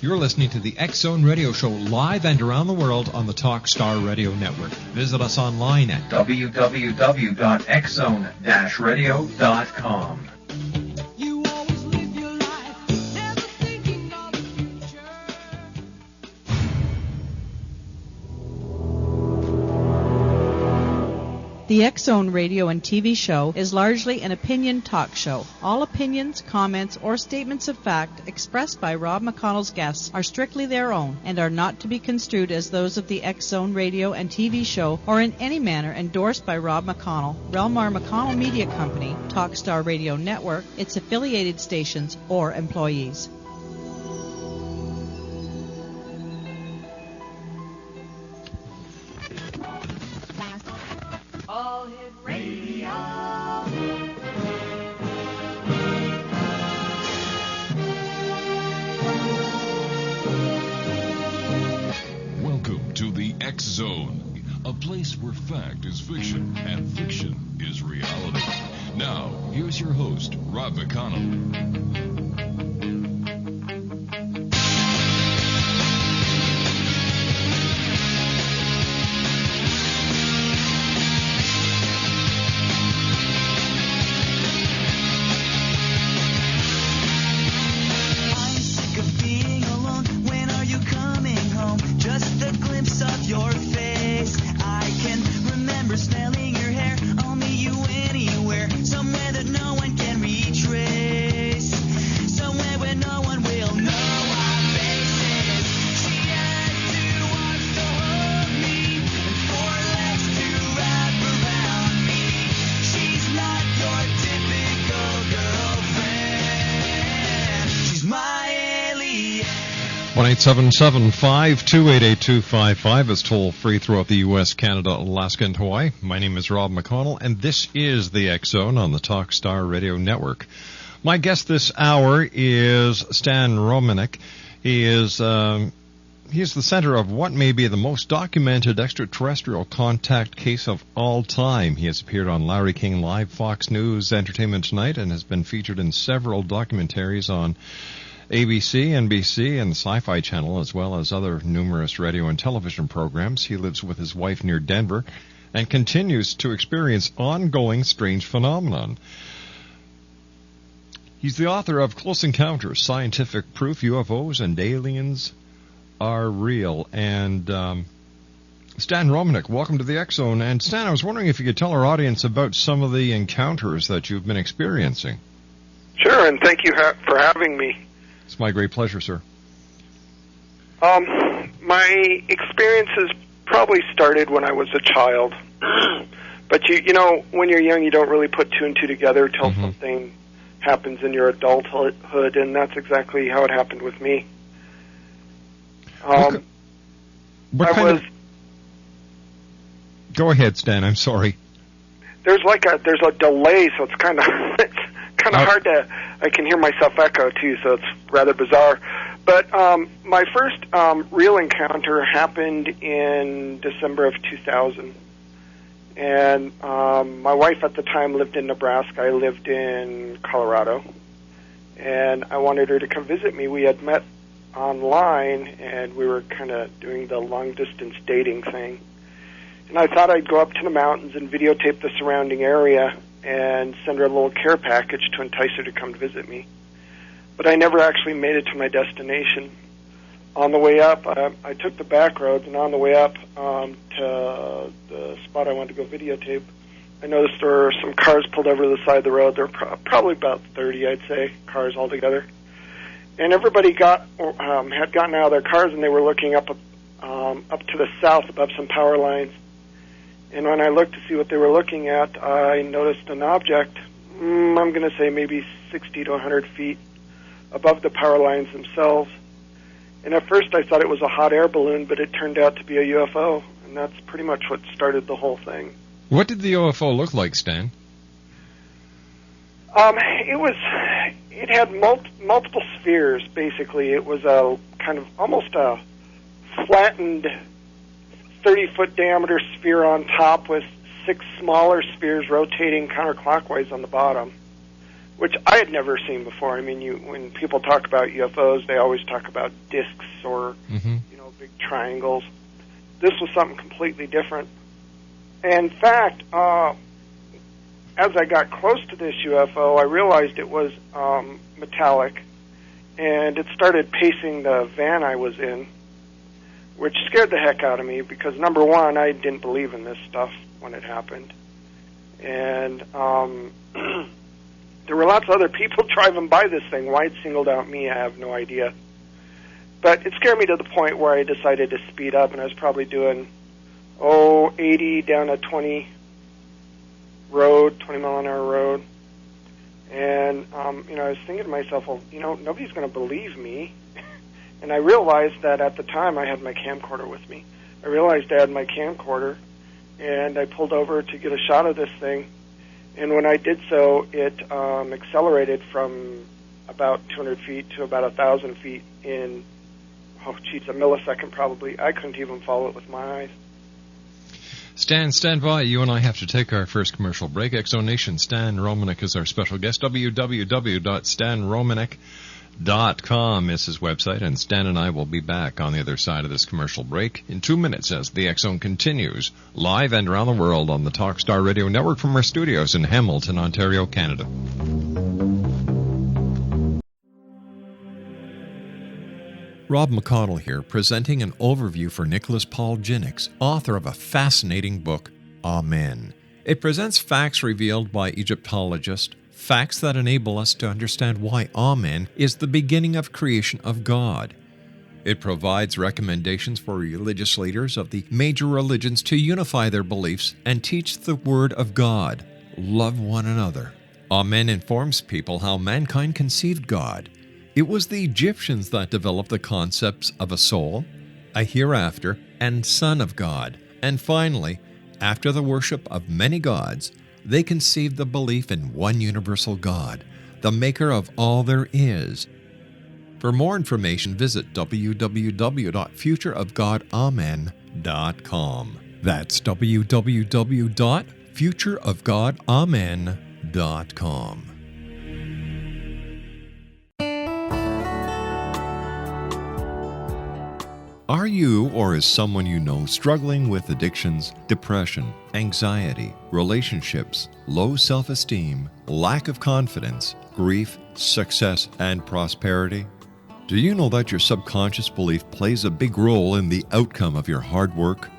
You're listening to the X Zone Radio Show live and around the world on the Talkstar Radio Network. Visit us online at www.xzone-radio.com. The X Zone radio and TV show is largely an opinion talk show. All opinions, comments, or statements of fact expressed by Rob McConnell's guests are strictly their own and are not to be construed as those of the X Zone radio and TV show or in any manner endorsed by Rob McConnell, Relmar McConnell Media Company, Talkstar Radio Network, its affiliated stations, or employees. Welcome to the X Zone, a place where fact is fiction and fiction is reality. Now, here's your host, Rob McConnell. One 877-528-8255 is toll free throughout the U.S., Canada, Alaska, and Hawaii. My name is Rob McConnell, and this is the X Zone on the Talkstar Radio Network. My guest this hour is Stan Romanek. He is he's the center of what may be the most documented extraterrestrial contact case of all time. He has appeared on Larry King Live, Fox News, Entertainment Tonight, and has been featured in several documentaries on ABC, NBC, and the Sci-Fi Channel, as well as other numerous radio and television programs. He lives with his wife near Denver and continues to experience ongoing strange phenomenon. He's the author of Close Encounters, Scientific Proof UFOs and Aliens Are Real. And Stan Romanek, welcome to the X Zone. And Stan, I was wondering if you could tell our audience about some of the encounters that you've been experiencing. Sure, and thank you for having me. It's my great pleasure, sir. My experiences probably started when I was a child. But, you know, when you're young, you don't really put two and two together till something happens in your adulthood, and that's exactly how it happened with me. Go ahead, Stan. I'm sorry. There's a delay, so it's kind of hard to. I can hear myself echo too, so it's rather bizarre. But my first real encounter happened in December of 2000, and my wife at the time lived in Nebraska. I lived in Colorado, and I wanted her to come visit me. We had met online, and we were kind of doing the long-distance dating thing. And I thought I'd go up to the mountains and videotape the surrounding area and send her a little care package to entice her to come visit me. But I never actually made it to my destination. On the way up, I took the back roads, and on the way up to the spot I wanted to go videotape, I noticed there were some cars pulled over to the side of the road. There were probably about 30, I'd say, cars altogether. And everybody had gotten out of their cars, and they were looking up to the south above some power lines. And when I looked to see what they were looking at, I noticed an object, I'm going to say maybe 60 to 100 feet above the power lines themselves. And at first I thought it was a hot air balloon, but it turned out to be a UFO, and that's pretty much what started the whole thing. What did the UFO look like, Stan? It had multiple spheres, basically. It was a kind of almost a flattened 30-foot diameter sphere on top with 6 smaller spheres rotating counterclockwise on the bottom, which I had never seen before. I mean, when people talk about UFOs, they always talk about discs or, big triangles. This was something completely different. In fact, as I got close to this UFO, I realized it was metallic, and it started pacing the van I was in, which scared the heck out of me because, number one, I didn't believe in this stuff when it happened. And there were lots of other people driving by this thing. Why it singled out me, I have no idea. But it scared me to the point where I decided to speed up, and I was probably doing, 80 down a 20 mile-an-hour road. And, I was thinking to myself, well, nobody's going to believe me. And I realized that at the time I had my camcorder with me. I realized I had my camcorder, and I pulled over to get a shot of this thing. And when I did so, it accelerated from about 200 feet to about 1,000 feet in, a millisecond probably. I couldn't even follow it with my eyes. Stan, stand by. You and I have to take our first commercial break. X-Zone Nation, Stan Romanek is our special guest. www.stanromanek.com is his website, and Stan and I will be back on the other side of this commercial break in 2 minutes as the X-Zone continues live and around the world on the Talkstar Radio Network from our studios in Hamilton, Ontario, Canada. Rob McConnell here, presenting an overview for Nicholas Paul Jennings, author of a fascinating book, Amen. It presents facts revealed by Egyptologists, facts that enable us to understand why Amen is the beginning of creation of God. It provides recommendations for religious leaders of the major religions to unify their beliefs and teach the Word of God. Love one another. Amen informs people how mankind conceived God. It was the Egyptians that developed the concepts of a soul, a hereafter, and Son of God. And finally, after the worship of many gods, they conceived the belief in one universal God, the maker of all there is. For more information, visit www.futureofgodamen.com. That's www.futureofgodamen.com. Are you or is someone you know struggling with addictions, depression, anxiety, relationships, low self-esteem, lack of confidence, grief, success, and prosperity? Do you know that your subconscious belief plays a big role in the outcome of your hard work?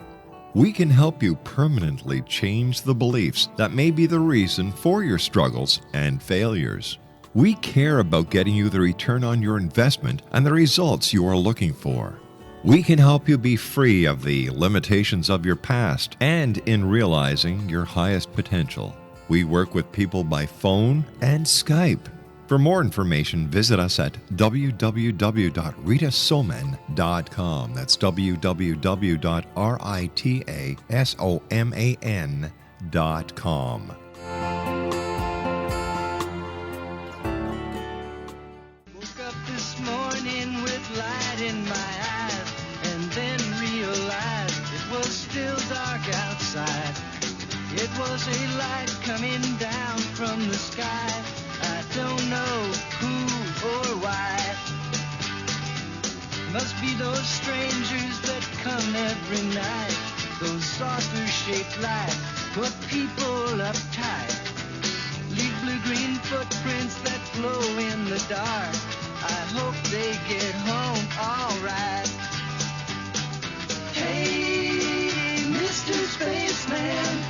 We can help you permanently change the beliefs that may be the reason for your struggles and failures. We care about getting you the return on your investment and the results you are looking for. We can help you be free of the limitations of your past and in realizing your highest potential. We work with people by phone and Skype. For more information, visit us at www.ritasoman.com. That's www.ritasoman.com. Woke up this morning with light in my eyes, and then realized it was still dark outside. It was a light coming down from the sky. I don't know who or why. Must be those strangers that come every night. Those saucer-shaped lights put people uptight. Leave blue-green footprints that glow in the dark. I hope they get home all right. Hey, Mr. Spaceman,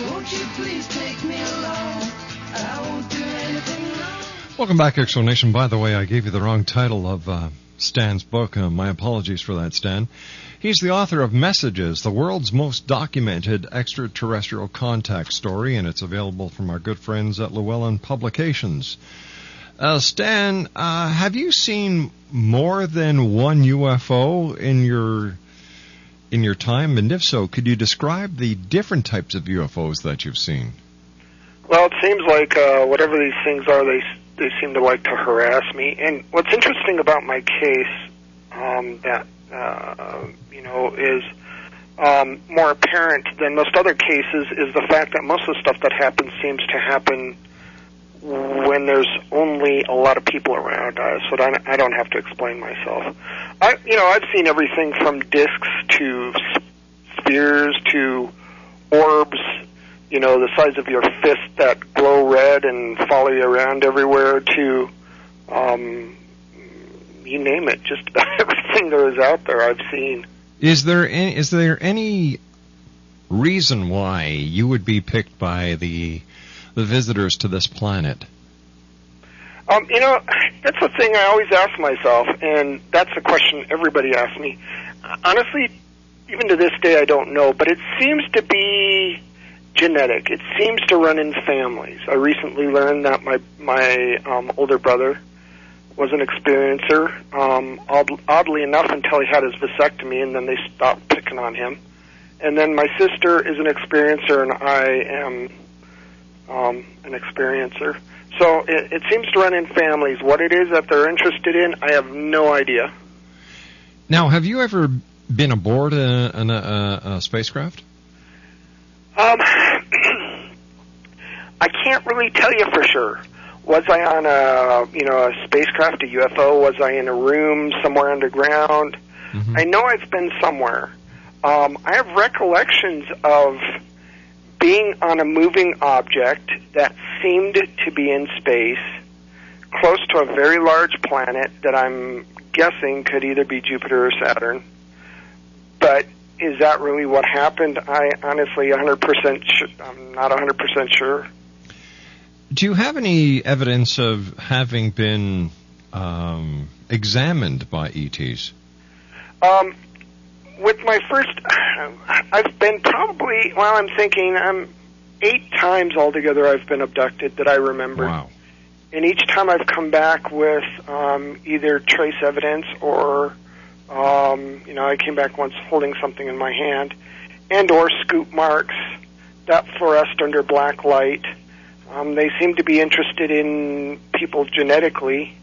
won't you please take me along? I won't do anything wrong. Welcome back, X-Zone Nation. By the way, I gave you the wrong title of Stan's book. My apologies for that, Stan. He's the author of Messages, the world's most documented extraterrestrial contact story, and it's available from our good friends at Llewellyn Publications. Stan, have you seen more than one UFO in your time? And if so, could you describe the different types of UFOs that you've seen? Well, it seems like whatever these things are, they seem to like to harass me. And what's interesting about my case that is more apparent than most other cases is the fact that most of the stuff that happens seems to happen when there's only a lot of people around, so that I don't have to explain myself. I've seen everything from discs to spheres to orbs, the size of your fist that glow red and follow you around everywhere, to you name it, just about everything there is out there I've seen. Is there any reason why you would be picked by the visitors to this planet? That's the thing I always ask myself, and that's the question everybody asks me. Honestly, even to this day, I don't know, but it seems to be genetic. It seems to run in families. I recently learned that my older brother was an experiencer, oddly enough, until he had his vasectomy, and then they stopped picking on him. And then my sister is an experiencer, and I am an experiencer. So it seems to run in families. What it is that they're interested in, I have no idea. Now, have you ever been aboard a spacecraft? I can't really tell you for sure. Was I on a spacecraft, a UFO? Was I in a room somewhere underground? Mm-hmm. I know I've been somewhere. I have recollections of being on a moving object that seemed to be in space, close to a very large planet that I'm guessing could either be Jupiter or Saturn. But is that really what happened? I honestly, I'm not 100% sure. Do you have any evidence of having been examined by ETs? With my first, I've been probably, I'm thinking, 8 times altogether I've been abducted that I remember. Wow. And each time I've come back with either trace evidence or, I came back once holding something in my hand, and or scoop marks that fluoresced under black light. They seem to be interested in people genetically,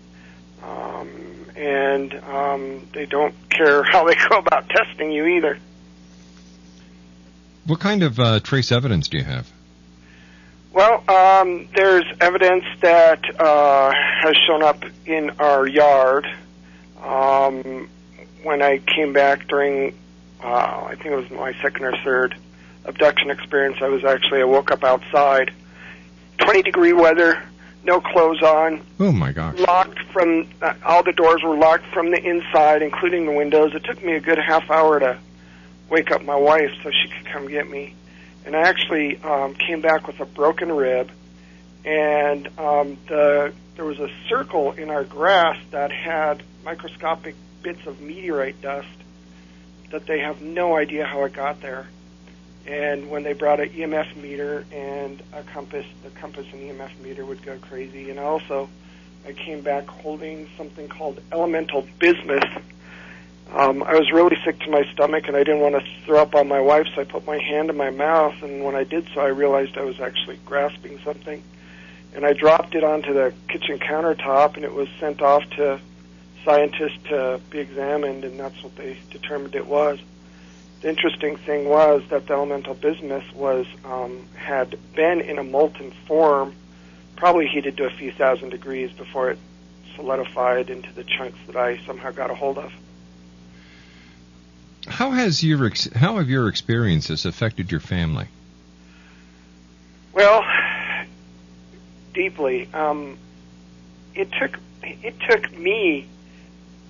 and they don't care how they go about testing you either. What kind of trace evidence do you have? Well, there's evidence that has shown up in our yard. When I came back during, I think it was my second or third abduction experience, I woke up outside, 20-degree weather, no clothes on. Oh, my gosh. Locked from, all the doors were locked from the inside, including the windows. It took me a good half hour to wake up my wife so she could come get me. And I actually came back with a broken rib, and there was a circle in our grass that had microscopic bits of meteorite dust that they have no idea how it got there. And when they brought an EMF meter and a compass, the compass and EMF meter would go crazy. And also, I came back holding something called elemental bismuth. I was really sick to my stomach, and I didn't want to throw up on my wife, so I put my hand in my mouth, and when I did so, I realized I was actually grasping something. And I dropped it onto the kitchen countertop, and it was sent off to scientists to be examined, and that's what they determined it was. The interesting thing was that the elemental bismuth had been in a molten form, probably heated to a few thousand degrees before it solidified into the chunks that I somehow got a hold of. How have your experiences affected your family? Well, deeply. It took me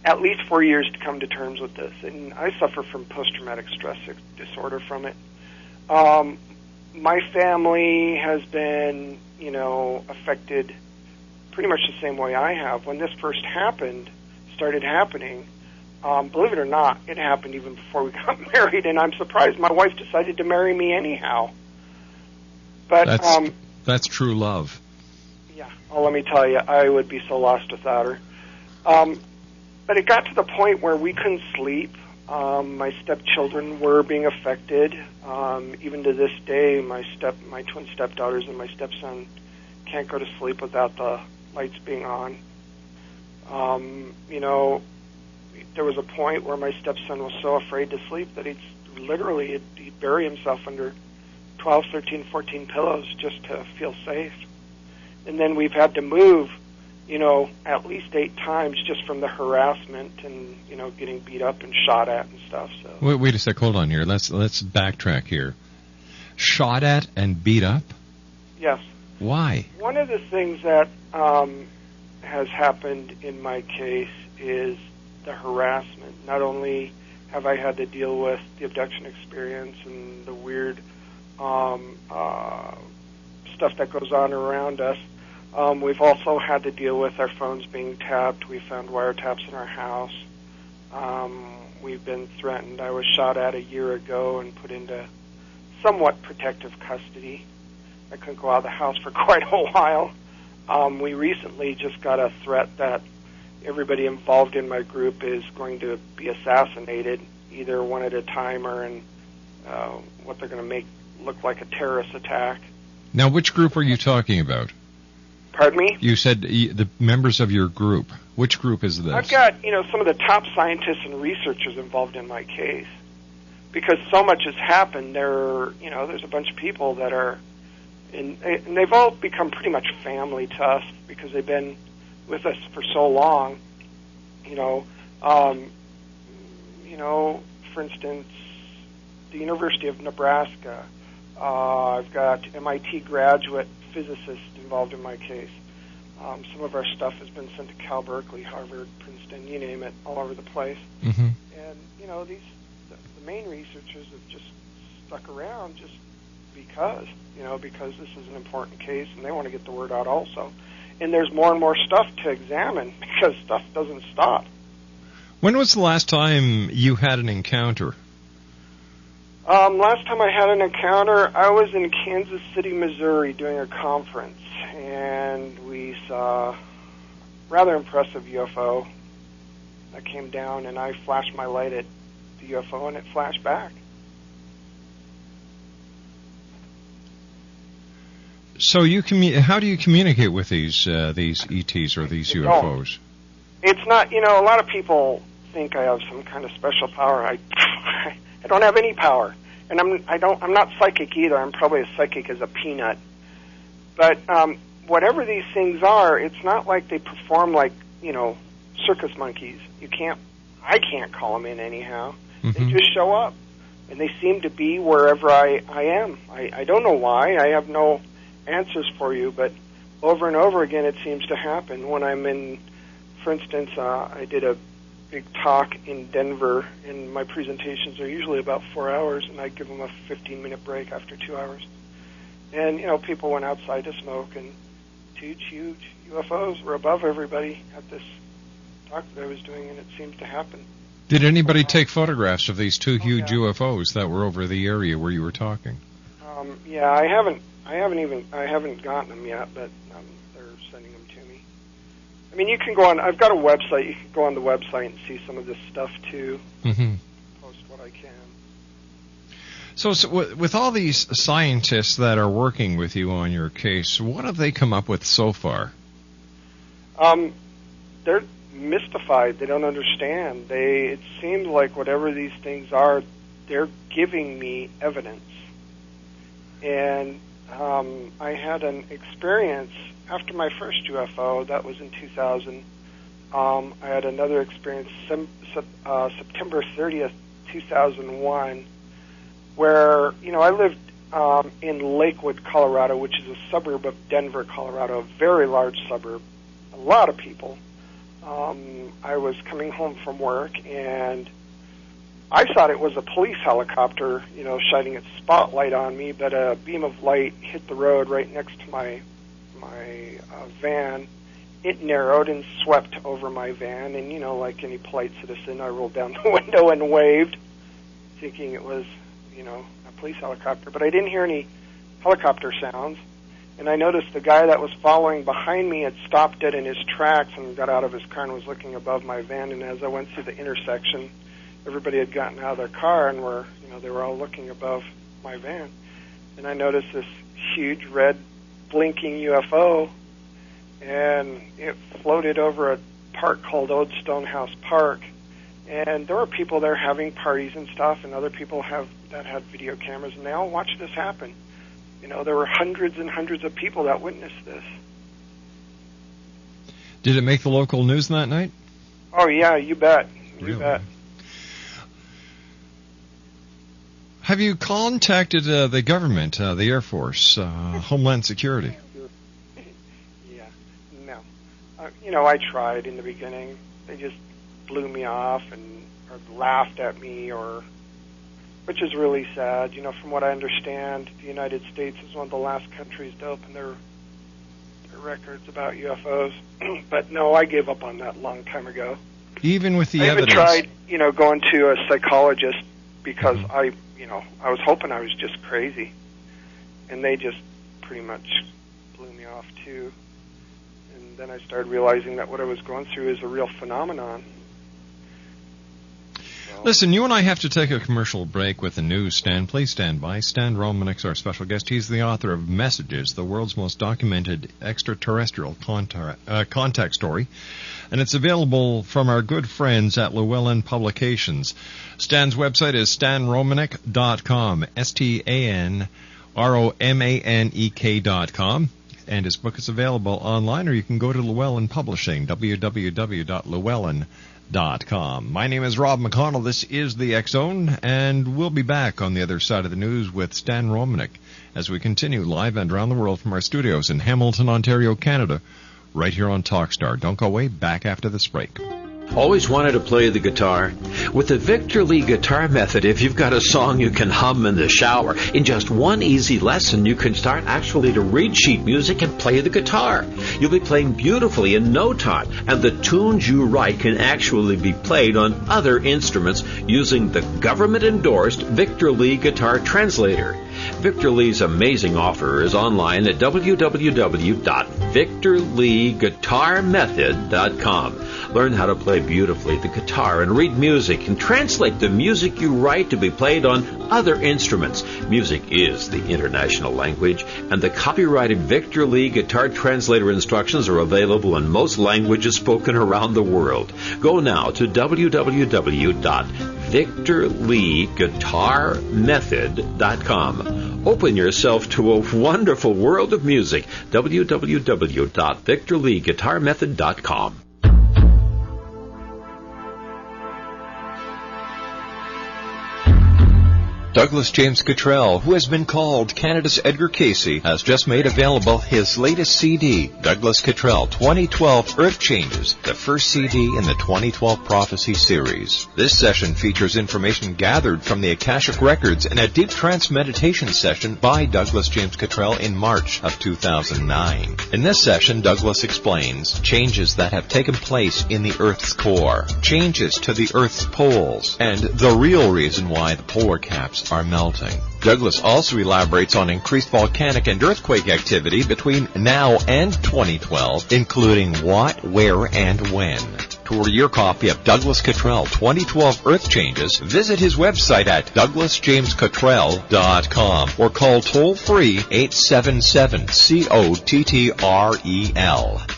at least 4 years to come to terms with this, and I suffer from post-traumatic stress disorder from it. My family has been, affected pretty much the same way I have. When this first started happening, believe it or not, it happened even before we got married, and I'm surprised my wife decided to marry me anyhow. But that's true love. Yeah, well, let me tell you, I would be so lost without her. But it got to the point where we couldn't sleep. My stepchildren were being affected. Even to this day, my twin stepdaughters and my stepson can't go to sleep without the lights being on. There was a point where my stepson was so afraid to sleep that he'd bury himself under 12, 13, 14 pillows just to feel safe. And then we've had to move, at least 8 times just from the harassment and, getting beat up and shot at and stuff. So Wait a sec, hold on here. Let's backtrack here. Shot at and beat up? Yes. Why? One of the things that has happened in my case is the harassment. Not only have I had to deal with the abduction experience and the weird stuff that goes on around us, we've also had to deal with our phones being tapped. We found wiretaps in our house. We've been threatened. I was shot at a year ago and put into somewhat protective custody. I couldn't go out of the house for quite a while. We recently just got a threat that everybody involved in my group is going to be assassinated, either one at a time or in what they're going to make look like a terrorist attack. Now, which group are you talking about? Pardon me? You said the members of your group. Which group is this? I've got, some of the top scientists and researchers involved in my case. Because so much has happened, there's a bunch of people that are, and they've all become pretty much family to us because they've been with us for so long. For instance, the University of Nebraska. I've got MIT graduate physicists involved in my case. Some of our stuff has been sent to Cal Berkeley, Harvard, Princeton, you name it, all over the place. Mm-hmm. And, the main researchers have just stuck around just because this is an important case and they want to get the word out also. And there's more and more stuff to examine because stuff doesn't stop. When was the last time you had an encounter? Last time I had an encounter, I was in Kansas City, Missouri doing a conference, and we saw a rather impressive UFO that came down, and I flashed my light at the UFO, and it flashed back. So how do you communicate with these ETs or these UFOs? It's not, a lot of people think I have some kind of special power. I don't have any power. And I'm not psychic either. I'm probably as psychic as a peanut. But whatever these things are, it's not like they perform like, circus monkeys. I can't call them in anyhow. Mm-hmm. They just show up. And they seem to be wherever I am. I don't know why. I have no answers for you, but over and over again it seems to happen. When I'm in, for instance, I did a big talk in Denver, and my presentations are usually about 4 hours, and I give them a 15-minute break after 2 hours. And, people went outside to smoke, and huge UFOs were above everybody at this talk that I was doing, and it seems to happen. Did anybody take photographs of these two huge UFOs that were over the area where you were talking? Yeah, I haven't gotten them yet, but they're sending them to me. I mean, you can go on. I've got a website. You can go on the website and see some of this stuff too. Mm-hmm. Post what I can. So with all these scientists that are working with you on your case, what have they come up with so far? They're mystified. They don't understand. It seems like whatever these things are, they're giving me evidence. And I had an experience after my first UFO. That was in 2000. I had another experience September 30th, 2001, where, I lived in Lakewood, Colorado, which is a suburb of Denver, Colorado, a very large suburb, a lot of people. I was coming home from work, and I thought it was a police helicopter, shining its spotlight on me, but a beam of light hit the road right next to my van. It narrowed and swept over my van, and, like any polite citizen, I rolled down the window and waved, thinking it was, a police helicopter. But I didn't hear any helicopter sounds, and I noticed the guy that was following behind me had stopped dead in his tracks and got out of his car and was looking above my van, and as I went through the intersection, everybody had gotten out of their car and they were all looking above my van. And I noticed this huge red blinking UFO, and it floated over a park called Old Stonehouse Park. And there were people there having parties and stuff, and other people that had video cameras, and they all watched this happen. There were hundreds and hundreds of people that witnessed this. Did it make the local news that night? Oh, yeah, you bet. You bet. Have you contacted the government, the Air Force, Homeland Security? Yeah, no. I tried in the beginning. They just blew me off or laughed at me, which is really sad. From what I understand, the United States is one of the last countries to open their records about UFOs. But no, I gave up on that a long time ago. Even with the evidence? I even tried, going to a psychologist because I was hoping I was just crazy. And they just pretty much blew me off, too. And then I started realizing that what I was going through is a real phenomenon. Listen, you and I have to take a commercial break with the news. Stan, please stand by. Stan Romanek's our special guest. He's the author of Messages, the world's most documented extraterrestrial contact story. And it's available from our good friends at Llewellyn Publications. Stan's website is stanromanek.com, StanRomanek.com. And his book is available online, or you can go to Llewellyn Publishing, www.llewellyn.com. My name is Rob McConnell. This is the X-Zone, and we'll be back on the other side of the news with Stan Romanek as we continue live and around the world from our studios in Hamilton, Ontario, Canada, right here on Talkstar. Don't go away. Back after this break. Always wanted to play the guitar? With the Victor Lee Guitar Method, if you've got a song you can hum in the shower, in just one easy lesson, you can start actually to read sheet music and play the guitar. You'll be playing beautifully in no time, and the tunes you write can actually be played on other instruments using the government-endorsed Victor Lee Guitar Translator. Victor Lee's amazing offer is online at www.victorleeguitarmethod.com. Learn how to play beautifully the guitar and read music and translate the music you write to be played on other instruments. Music is the international language, and the copyrighted Victor Lee Guitar Translator instructions are available in most languages spoken around the world. Go now to www.victorleeguitarmethod.com. Open yourself to a wonderful world of music. www.victorleeguitarmethod.com. Douglas James Cottrell, who has been called Canada's Edgar Casey, has just made available his latest CD, Douglas Cottrell 2012 Earth Changes, the first CD in the 2012 Prophecy series. This session features information gathered from the Akashic Records in a deep trance meditation session by Douglas James Cottrell in March of 2009. In this session, Douglas explains changes that have taken place in the Earth's core, changes to the Earth's poles, and the real reason why the polar caps are melting. Douglas also elaborates on increased volcanic and earthquake activity between now and 2012, including what, where, and when. To order your copy of Douglas Cottrell 2012 Earth Changes, visit his website at douglasjamescottrell.com or call toll-free 877-COTTREL.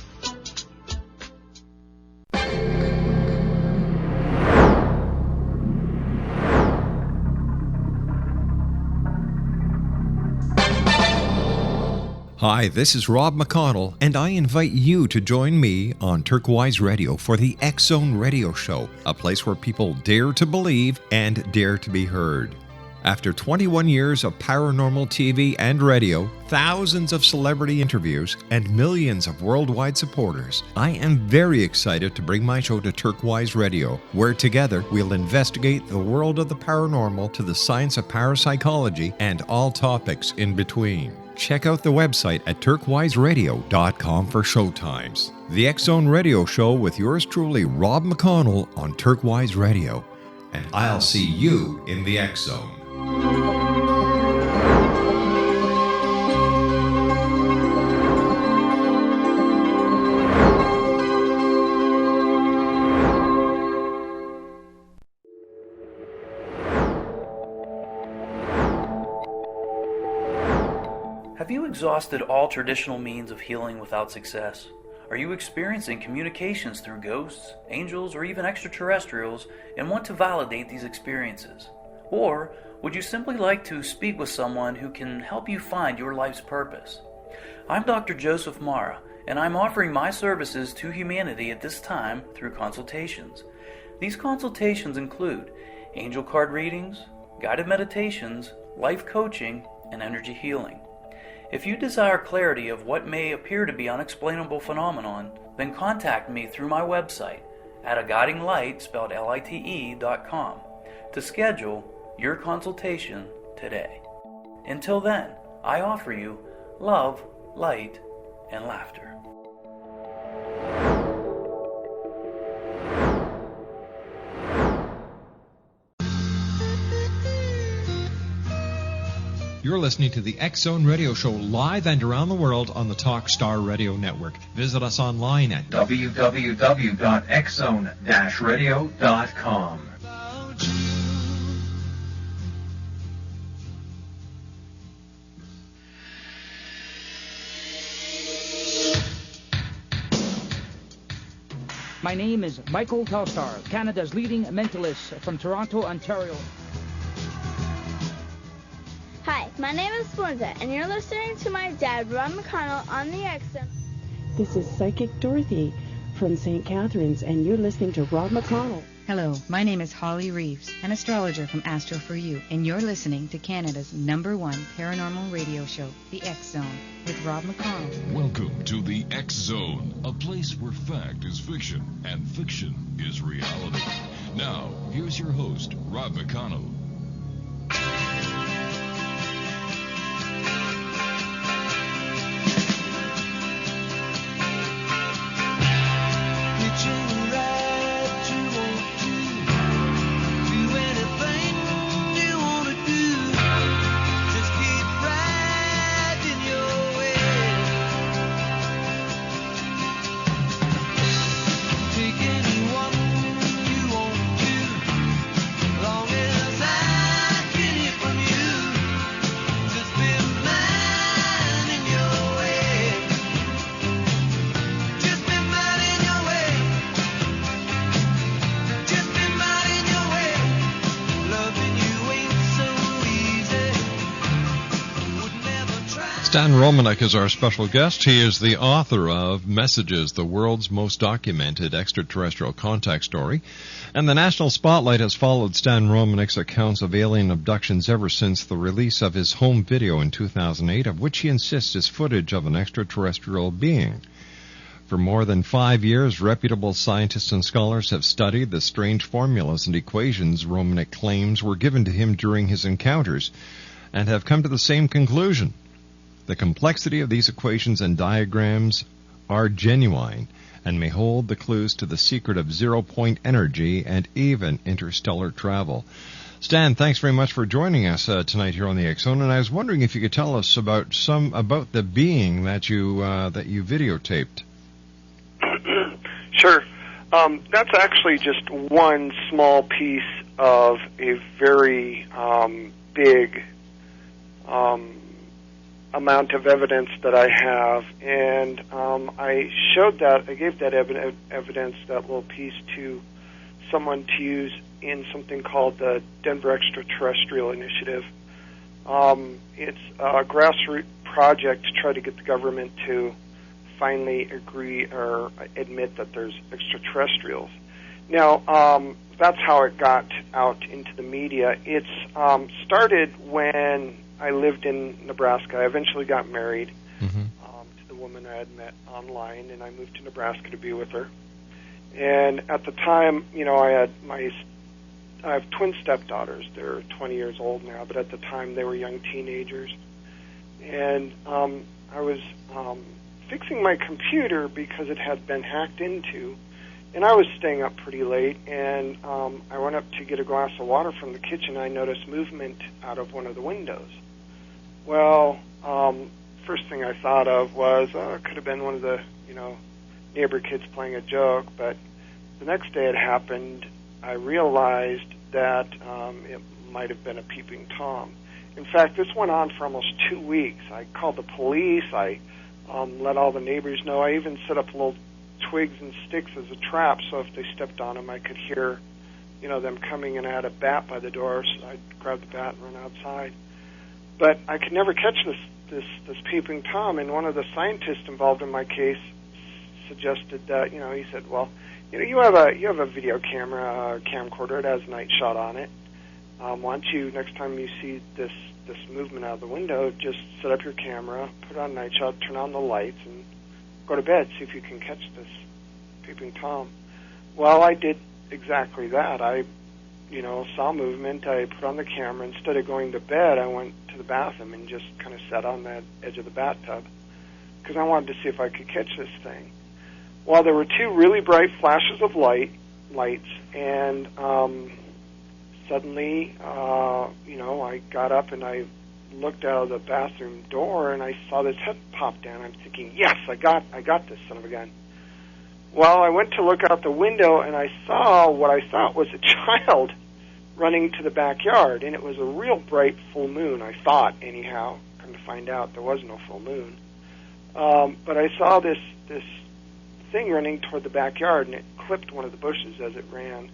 Hi, this is Rob McConnell, and I invite you to join me on Turquoise Radio for the X-Zone Radio Show, a place where people dare to believe and dare to be heard. After 21 years of paranormal TV and radio, thousands of celebrity interviews, and millions of worldwide supporters, I am very excited to bring my show to Turquoise Radio, where together we'll investigate the world of the paranormal to the science of parapsychology and all topics in between. Check out the website at turquoiseradio.com for showtimes. The X-Zone Radio Show with yours truly, Rob McConnell, on Turquoise Radio. And I'll see you in the X-Zone. Have you exhausted all traditional means of healing without success? Are you experiencing communications through ghosts, angels, or even extraterrestrials and want to validate these experiences? Or would you simply like to speak with someone who can help you find your life's purpose? I'm Dr. Joseph Mara, and I'm offering my services to humanity at this time through consultations. These consultations include angel card readings, guided meditations, life coaching, and energy healing. If you desire clarity of what may appear to be unexplainable phenomenon, then contact me through my website at aguidinglight, spelled LITE.com, to schedule your consultation today. Until then, I offer you love, light, and laughter. You're listening to the X-Zone Radio Show live and around the world on the Talkstar Radio Network. Visit us online at www.xzone-radio.com. My name is Michael Telstar, Canada's leading mentalist from Toronto, Ontario. Hi, my name is Spoonza, and you're listening to my dad, Ron McConnell, on the X-Zone. This is Psychic Dorothy from St. Catharines, and you're listening to Rob McConnell. Hello, my name is Holly Reeves, an astrologer from Astro For You, and you're listening to Canada's #1 paranormal radio show, The X-Zone, with Rob McConnell. Welcome to The X-Zone, a place where fact is fiction and fiction is reality. Now, here's your host, Rob McConnell. Stan Romanek is our special guest. He is the author of Messages, the World's Most Documented Extraterrestrial Contact Story. And the national spotlight has followed Stan Romanek's accounts of alien abductions ever since the release of his home video in 2008, of which he insists is footage of an extraterrestrial being. For more than 5 years, reputable scientists and scholars have studied the strange formulas and equations Romanek claims were given to him during his encounters, and have come to the same conclusion. The complexity of these equations and diagrams are genuine and may hold the clues to the secret of zero-point energy and even interstellar travel. Stan, thanks very much for joining us tonight here on the X-Zone, and I was wondering if you could tell us about the being that you videotaped. Sure. That's actually just one small piece of a very big amount of evidence that I have, and I gave that evidence, that little piece, to someone to use in something called the Denver Extraterrestrial Initiative. It's a grassroots project to try to get the government to finally agree or admit that there's extraterrestrials. Now, that's how it got out into the media. It's started when I lived in Nebraska. I eventually got married to the woman I had met online, and I moved to Nebraska to be with her. And at the time, I have twin stepdaughters. They're 20 years old now, but at the time they were young teenagers. And I was fixing my computer because it had been hacked into, and I was staying up pretty late, and I went up to get a glass of water from the kitchen. I noticed movement out of one of the windows. Well, first thing I thought of was, it could have been one of the, neighbor kids playing a joke. But the next day it happened, I realized that it might have been a peeping Tom. In fact, this went on for almost 2 weeks. I called the police. I let all the neighbors know. I even set up little twigs and sticks as a trap, so if they stepped on them, I could hear, them coming, and I had a bat by the door, so I'd grab the bat and run outside. But I could never catch this this peeping Tom, and one of the scientists involved in my case suggested that, he said, well, you have a video camera, camcorder. It has night shot on it. Why don't you, next time you see this movement out of the window, just set up your camera, put on night shot, turn on the lights, and go to bed. See if you can catch this peeping Tom. Well, I did exactly that. I, saw movement. I put on the camera. Instead of going to bed, I went to the bathroom and just kind of sat on the edge of the bathtub because I wanted to see if I could catch this thing. Well, there were two really bright flashes of lights, and suddenly, I got up and I looked out of the bathroom door and I saw this head pop down. I'm thinking, yes, I got this son of a gun. Well, I went to look out the window and I saw what I thought was a child running to the backyard, and it was a real bright full moon, I thought, anyhow. Come to find out, there was no full moon. But I saw this thing running toward the backyard, and it clipped one of the bushes as it ran.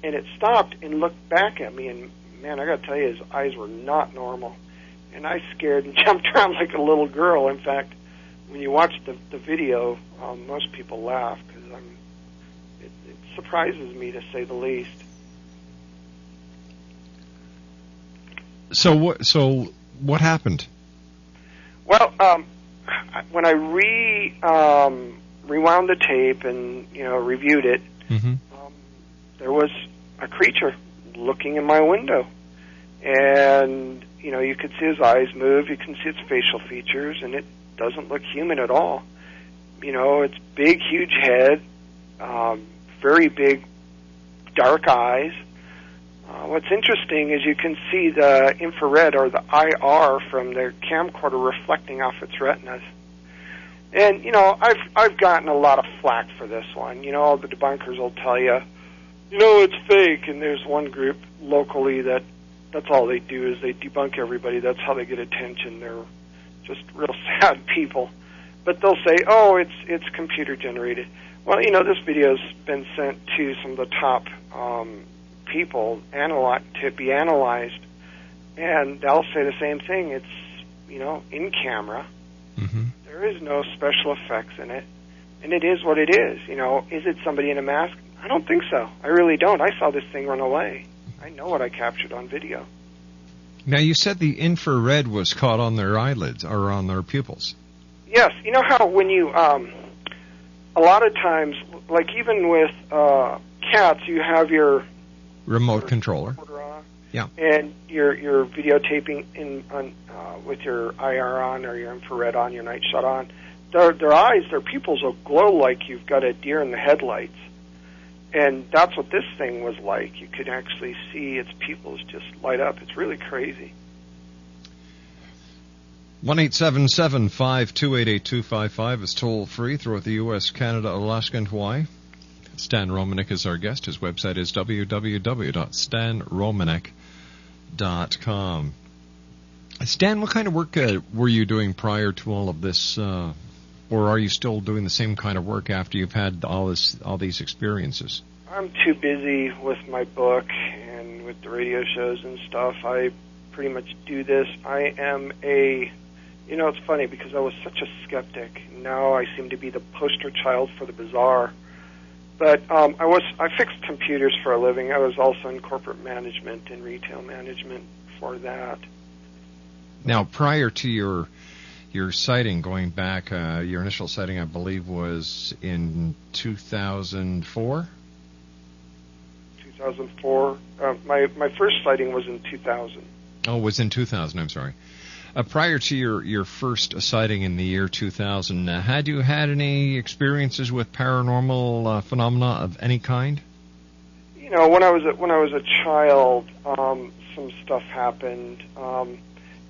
And it stopped and looked back at me, and man, I got to tell you, his eyes were not normal. And I scared and jumped around like a little girl. In fact, when you watch the video, most people laugh because it surprises me, to say the least. So what happened? Well, when I rewound the tape and reviewed it, there was a creature looking in my window, and you could see his eyes move, you can see its facial features, and it doesn't look human at all. It's big, huge head, very big, dark eyes. What's interesting is you can see the infrared or the IR from the camcorder reflecting off its retinas. And, I've gotten a lot of flack for this one. All the debunkers will tell you, it's fake. And there's one group locally that's all they do is they debunk everybody. That's how they get attention. They're just real sad people. But they'll say, oh, it's computer generated. Well, this video's been sent to some of the top people to be analyzed, and they'll say the same thing. It's, in camera. Mm-hmm. There is no special effects in it, and it is what it is. Is it somebody in a mask? I don't think so. I really don't. I saw this thing run away. I know what I captured on video. Now, you said the infrared was caught on their eyelids or on their pupils. Yes. You know how when you, a lot of times, like even with cats, you have your remote controller. Yeah. And you're videotaping with your IR on or your infrared on, your night shot on. Their eyes, their pupils will glow like you've got a deer in the headlights. And that's what this thing was like. You could actually see its pupils just light up. It's really crazy. 1-877-528-8255 is toll-free throughout the U.S., Canada, Alaska, and Hawaii. Stan Romanek is our guest. His website is www.stanromanek.com. Stan, what kind of work were you doing prior to all of this, or are you still doing the same kind of work after you've had all these experiences? I'm too busy with my book and with the radio shows and stuff. I pretty much do this. I am it's funny because I was such a skeptic. Now I seem to be the poster child for the bizarre. But I fixed computers for a living. I was also in corporate management and retail management for that. Now, prior to your sighting, going back, your initial sighting, I believe, was in 2004? 2004. My first sighting was in 2000. Oh, it was in 2000. I'm sorry. Prior to your first sighting in the year 2000, had you had any experiences with paranormal phenomena of any kind? When I was a child, some stuff happened.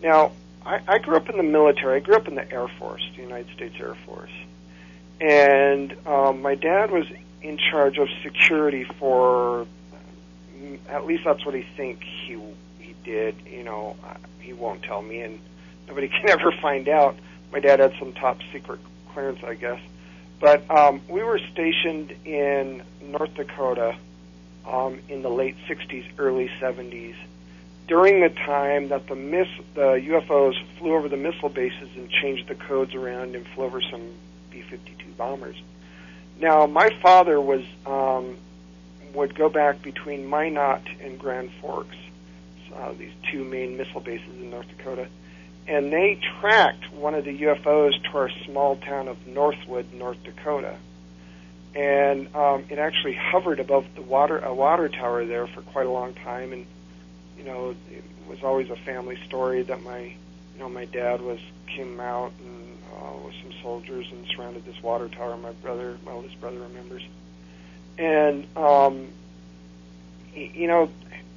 Now, I grew up in the military. I grew up in the Air Force, the United States Air Force, and my dad was in charge of security for. At least that's what he thinks he did. He won't tell me, and nobody can ever find out. My dad had some top secret clearance, I guess. But we were stationed in North Dakota in the late 60s, early 70s. during the time that the UFOs flew over the missile bases and changed the codes around and flew over some B-52 bombers. Now, my father would go back between Minot and Grand Forks, these two main missile bases in North Dakota, and they tracked one of the UFOs to our small town of Northwood, North Dakota. And it actually hovered above a water tower there for quite a long time. And it was always a family story that my dad came out and with some soldiers and surrounded this water tower. My oldest brother remembers. And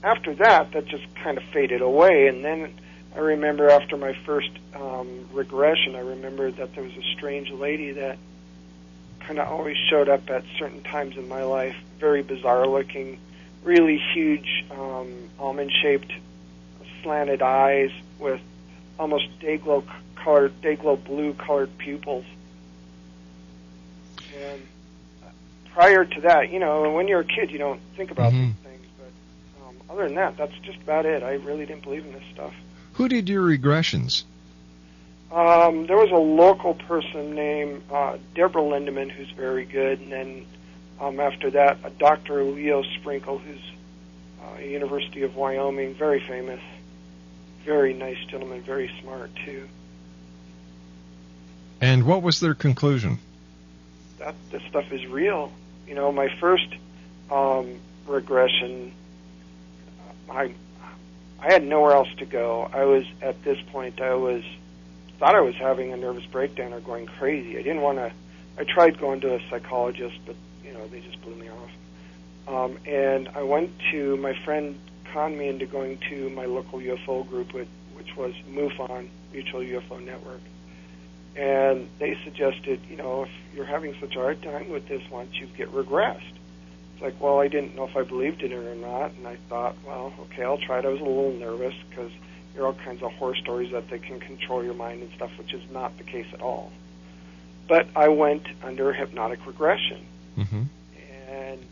after that just kind of faded away. And then I remember after my first regression, I remember that there was a strange lady that kind of always showed up at certain times in my life, very bizarre looking, really huge almond-shaped slanted eyes with almost day-glow blue colored pupils. And prior to that, when you're a kid, you don't think about these things, but other than that, that's just about it. I really didn't believe in this stuff. Who did your regressions? There was a local person named Deborah Lindemann, who's very good, and then after that, a Dr. Leo Sprinkle, who's University of Wyoming, very famous, very nice gentleman, very smart too. And what was their conclusion? That this stuff is real. My first regression, I had nowhere else to go. I was, at this point, thought I was having a nervous breakdown or going crazy. I didn't want to. I tried going to a psychologist, but they just blew me off. And I went to, my friend conned me into going to my local UFO group, which was MUFON, Mutual UFO Network. And they suggested, if you're having such a hard time with this, why don't you get regressed? It's like, well, I didn't know if I believed in it or not, and I thought, well, okay, I'll try it. I was a little nervous because there are all kinds of horror stories that they can control your mind and stuff, which is not the case at all. But I went under hypnotic regression. Mm-hmm. And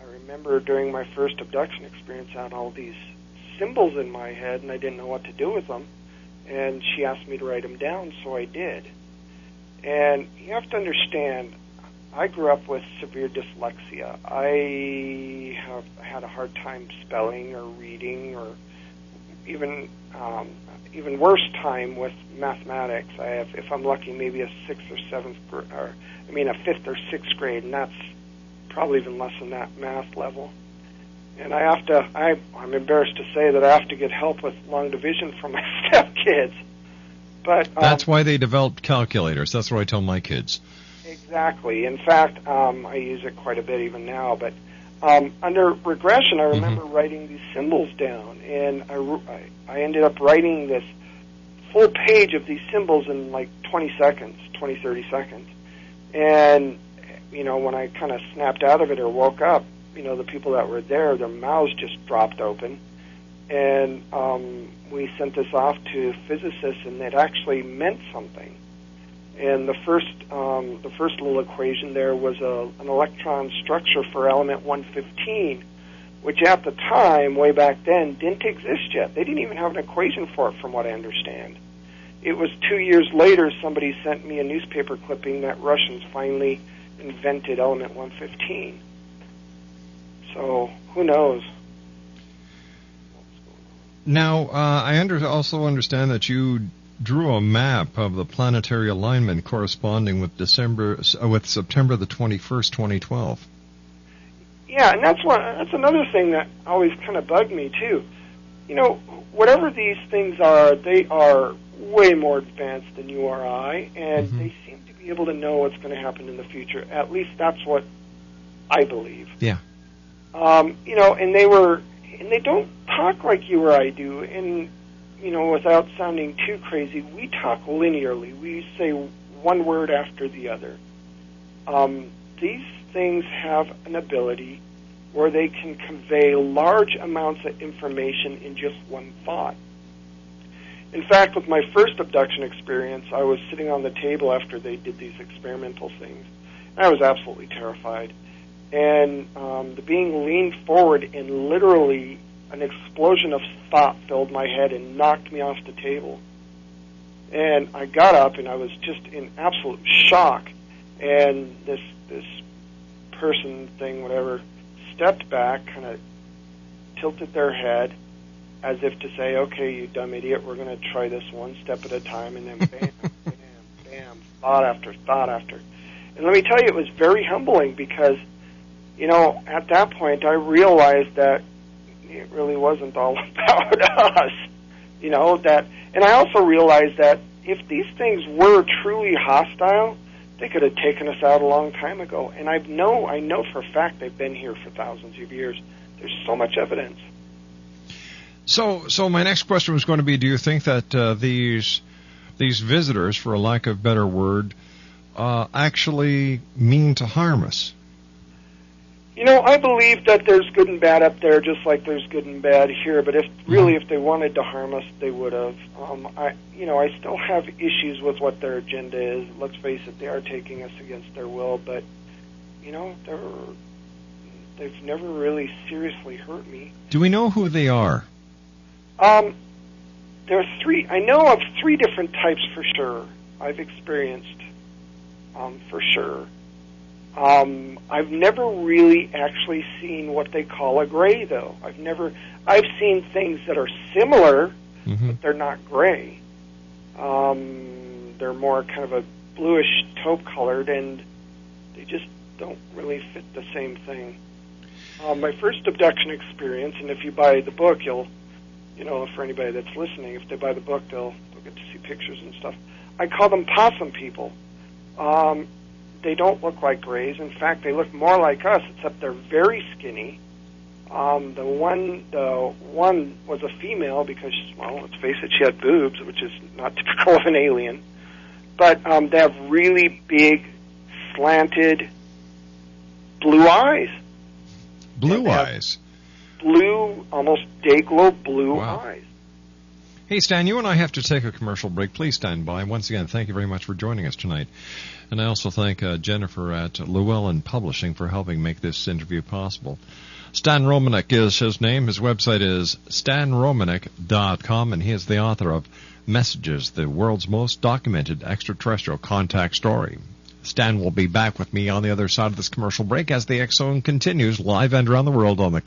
I remember during my first abduction experience, I had all these symbols in my head, and I didn't know what to do with them. And she asked me to write them down, so I did. And you have to understand, I grew up with severe dyslexia. I have had a hard time spelling or reading, or even worse time with mathematics. I have, if I'm lucky, maybe a fifth or sixth grade, and that's probably even less than that math level. And I'm embarrassed to say that I have to get help with long division from my stepkids. But that's why they developed calculators. That's what I tell my kids. Exactly. In fact, I use it quite a bit even now. But under regression, I remember writing these symbols down, and I ended up writing this full page of these symbols in like 30 seconds. And, when I kind of snapped out of it or woke up, the people that were there, their mouths just dropped open. And we sent this off to physicists, and it actually meant something. And the first little equation there was an electron structure for element 115, which at the time, way back then, didn't exist yet. They didn't even have an equation for it, from what I understand. It was 2 years later somebody sent me a newspaper clipping that Russians finally invented element 115. So, who knows? Now, I also understand that you drew a map of the planetary alignment corresponding with September the 21st, 2012. Yeah, and that's another thing that always kind of bugged me too. Whatever these things are, they are way more advanced than you or I, and they seem to be able to know what's going to happen in the future. At least that's what I believe. Yeah. And they don't talk like you or I do, and without sounding too crazy, we talk linearly. We say one word after the other. These things have an ability where they can convey large amounts of information in just one thought. In fact, with my first abduction experience, I was sitting on the table after they did these experimental things, and I was absolutely terrified. And the being leaned forward and literally an explosion of thought filled my head and knocked me off the table. And I got up, and I was just in absolute shock. And this person thing, whatever, stepped back, kind of tilted their head, as if to say, okay, you dumb idiot, we're going to try this one step at a time, and then bam, bam, bam, thought after thought after. And let me tell you, it was very humbling because, you know, at that point I realized that it really wasn't all about us, you know, that, and I also realized that if these things were truly hostile, they could have taken us out a long time ago. And I know for a fact they've been here for thousands of years. There's so much evidence. So my next question was going to be, do you think that these visitors, for a lack of a better word, actually mean to harm us? You know, I believe that there's good and bad up there, just like there's good and bad here. But if they wanted to harm us, they would have. I still have issues with what their agenda is. Let's face it, they are taking us against their will. But you know, they've never really seriously hurt me. Do we know who they are? There are three. I know of three different types for sure. I've experienced, for sure. I've never really actually seen what they call a gray, though. I've seen things that are similar, but they're not gray. They're more kind of a bluish taupe-colored, and they just don't really fit the same thing. My first abduction experience, and if you buy the book, for anybody that's listening, if they buy the book, they'll get to see pictures and stuff. I call them possum people. They don't look like grays. In fact, they look more like us, except they're very skinny. The one was a female because, well, let's face it, she had boobs, which is not typical of an alien. But they have really big, slanted blue eyes. Blue eyes? Blue, almost day-glow blue eyes. Hey, Stan, you and I have to take a commercial break. Please stand by. Once again, thank you very much for joining us tonight. And I also thank Jennifer at Llewellyn Publishing for helping make this interview possible. Stan Romanek is his name. His website is stanromanek.com, and he is the author of Messages, the world's most documented extraterrestrial contact story. Stan will be back with me on the other side of this commercial break as the X-Zone continues live and around the world on the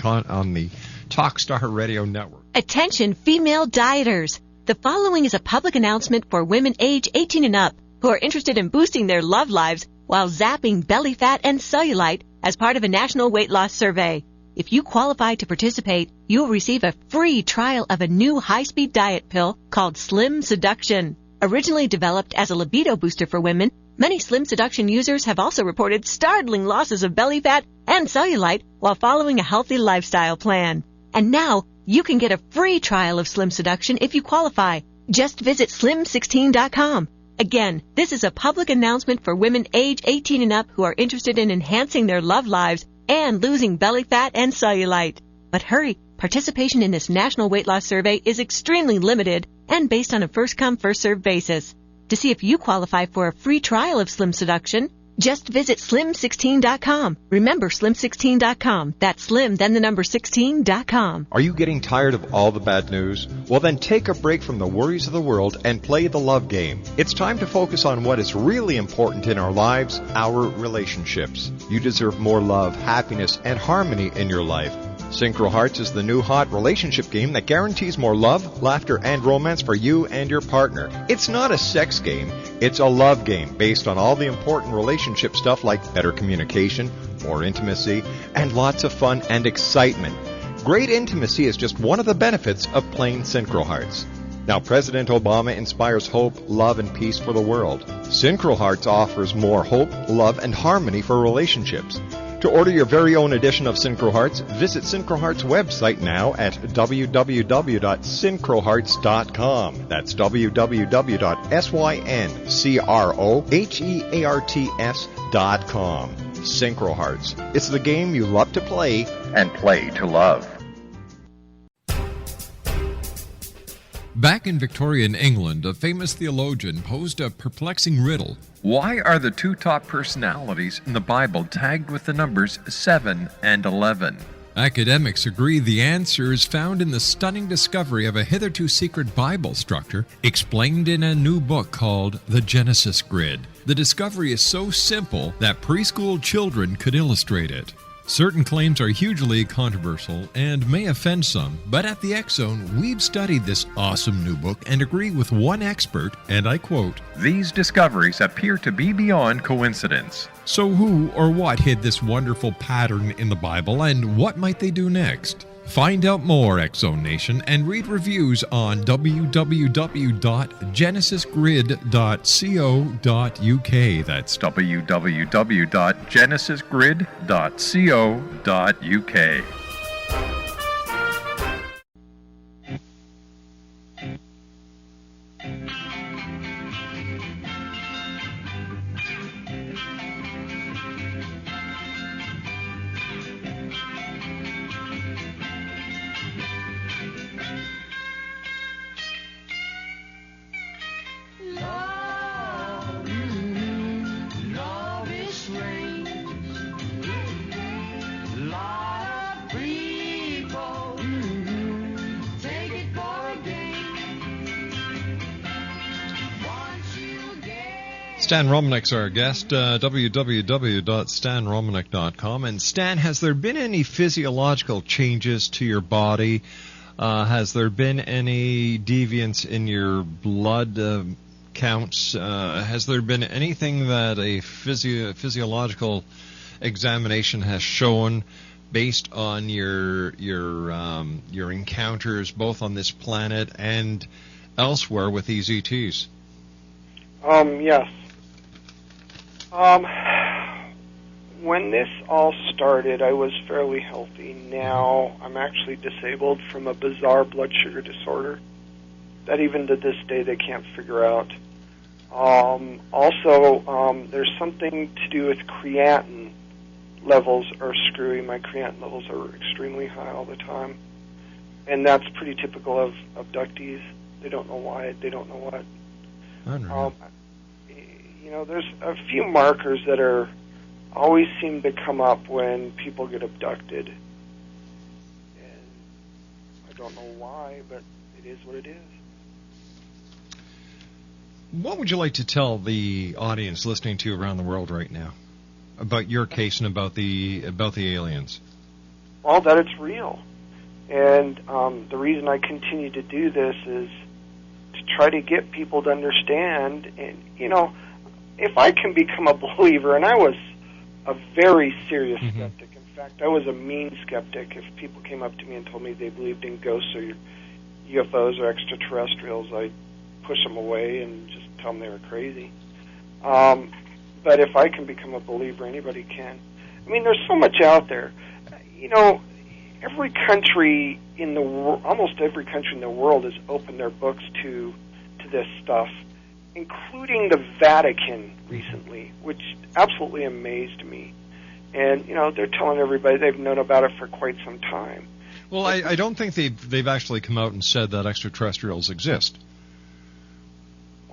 Talkstar Radio Network. Attention female dieters. The following is a public announcement for women age 18 and up who are interested in boosting their love lives while zapping belly fat and cellulite as part of a national weight loss survey. If you qualify to participate, you will receive a free trial of a new high-speed diet pill called Slim Seduction. Originally developed as a libido booster for women, many Slim Seduction users have also reported startling losses of belly fat and cellulite while following a healthy lifestyle plan. And now, you can get a free trial of Slim Seduction if you qualify. Just visit slim16.com. Again, this is a public announcement for women age 18 and up who are interested in enhancing their love lives and losing belly fat and cellulite. But hurry, participation in this national weight loss survey is extremely limited and based on a first-come, first-served basis. To see if you qualify for a free trial of Slim Seduction, just visit slim16.com. Remember slim16.com. That's slim, then the number 16.com. Are you getting tired of all the bad news? Well, then take a break from the worries of the world and play the love game. It's time to focus on what is really important in our lives, our relationships. You deserve more love, happiness, and harmony in your life. Synchro Hearts is the new hot relationship game that guarantees more love, laughter, and romance for you and your partner. It's not a sex game, it's a love game based on all the important relationship stuff like better communication, more intimacy, and lots of fun and excitement. Great intimacy is just one of the benefits of playing Synchro Hearts. Now, President Obama inspires hope, love, and peace for the world. Synchro Hearts offers more hope, love, and harmony for relationships. To order your very own edition of Synchro Hearts, visit Synchro Hearts' website now at www.synchrohearts.com. That's www.synchrohearts.com. Synchro Hearts. It's the game you love to play and play to love. Back in Victorian England, a famous theologian posed a perplexing riddle. Why are the two top personalities in the Bible tagged with the numbers 7 and 11? Academics agree the answer is found in the stunning discovery of a hitherto secret Bible structure explained in a new book called The Genesis Grid. The discovery is so simple that preschool children could illustrate it. Certain claims are hugely controversial and may offend some, but at the X Zone, we've studied this awesome new book and agree with one expert, and I quote, "These discoveries appear to be beyond coincidence." So who or what hid this wonderful pattern in the Bible, and what might they do next? Find out more, X Zone Nation, and read reviews on www.genesisgrid.co.uk. That's www.genesisgrid.co.uk. Stan Romanek's our guest, www.stanromanek.com. And Stan, has there been any physiological changes to your body? Has there been any deviance in your blood counts? Has there been anything that a physiological examination has shown based on your encounters both on this planet and elsewhere with these ETs? Yes. When this all started, I was fairly healthy. Now I'm actually disabled from a bizarre blood sugar disorder that even to this day they can't figure out. Also, there's something to do with creatinine levels are screwy. My creatinine levels are extremely high all the time. And that's pretty typical of abductees. They don't know why. They don't know what. There's a few markers that are always seem to come up when people get abducted. And I don't know why, but it is what it is. What would you like to tell the audience listening to you around the world right now about your case and about the aliens? Well, that it's real. And the reason I continue to do this is to try to get people to understand. And, if I can become a believer, and I was a very serious skeptic. In fact, I was a mean skeptic. If people came up to me and told me they believed in ghosts or UFOs or extraterrestrials, I'd push them away and just tell them they were crazy. But if I can become a believer, anybody can. I mean, there's so much out there. Every country in the almost every country in the world has opened their books to this stuff, including the Vatican recently, which absolutely amazed me. And, they're telling everybody they've known about it for quite some time. Well, I don't think they've actually come out and said that extraterrestrials exist.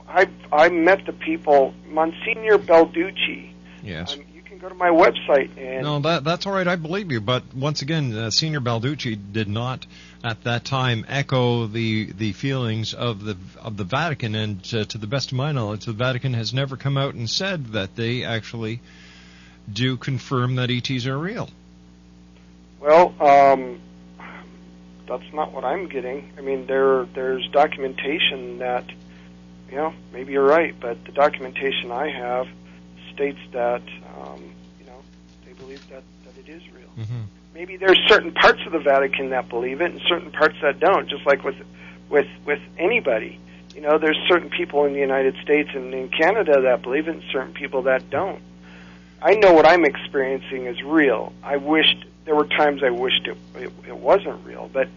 I met the people, Monsignor Balducci. Yes. You can go to my website and... No, that's all right, I believe you. But once again, Senior Balducci did not, at that time, echo the feelings of the Vatican. And to the best of my knowledge, the Vatican has never come out and said that they actually do confirm that ETs are real. Well, that's not what I'm getting. I mean, there's documentation that, maybe you're right, but the documentation I have states that, they believe that it is real. Mm-hmm. Maybe there's certain parts of the Vatican that believe it and certain parts that don't, just like with anybody. There's certain people in the United States and in Canada that believe it and certain people that don't. I know what I'm experiencing is real. There were times I wished it wasn't real, but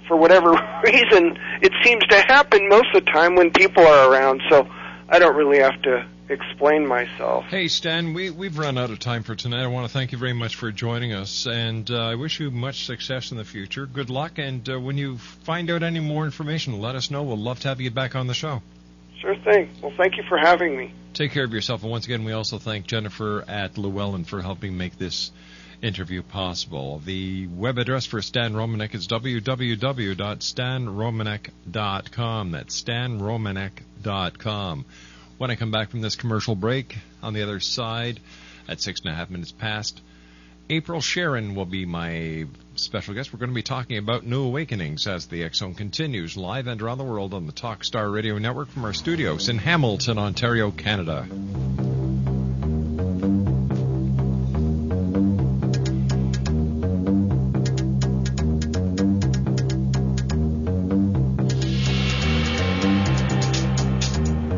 for whatever reason, it seems to happen most of the time when people are around, so I don't really have to explain myself. Hey, Stan, we've run out of time for tonight. I want to thank you very much for joining us, and I wish you much success in the future. Good luck, and when you find out any more information, let us know. We'll love to have you back on the show. Sure thing. Well, thank you for having me. Take care of yourself, and once again, we also thank Jennifer at Llewellyn for helping make this interview possible. The web address for Stan Romanek is www.stanromanek.com. That's stanromanek.com. When I come back from this commercial break, on the other side, at 6.5 minutes past, April Sharon will be my special guest. We're going to be talking about New Awakenings as the X-Zone continues live and around the world on the Talkstar Radio Network from our studios in Hamilton, Ontario, Canada.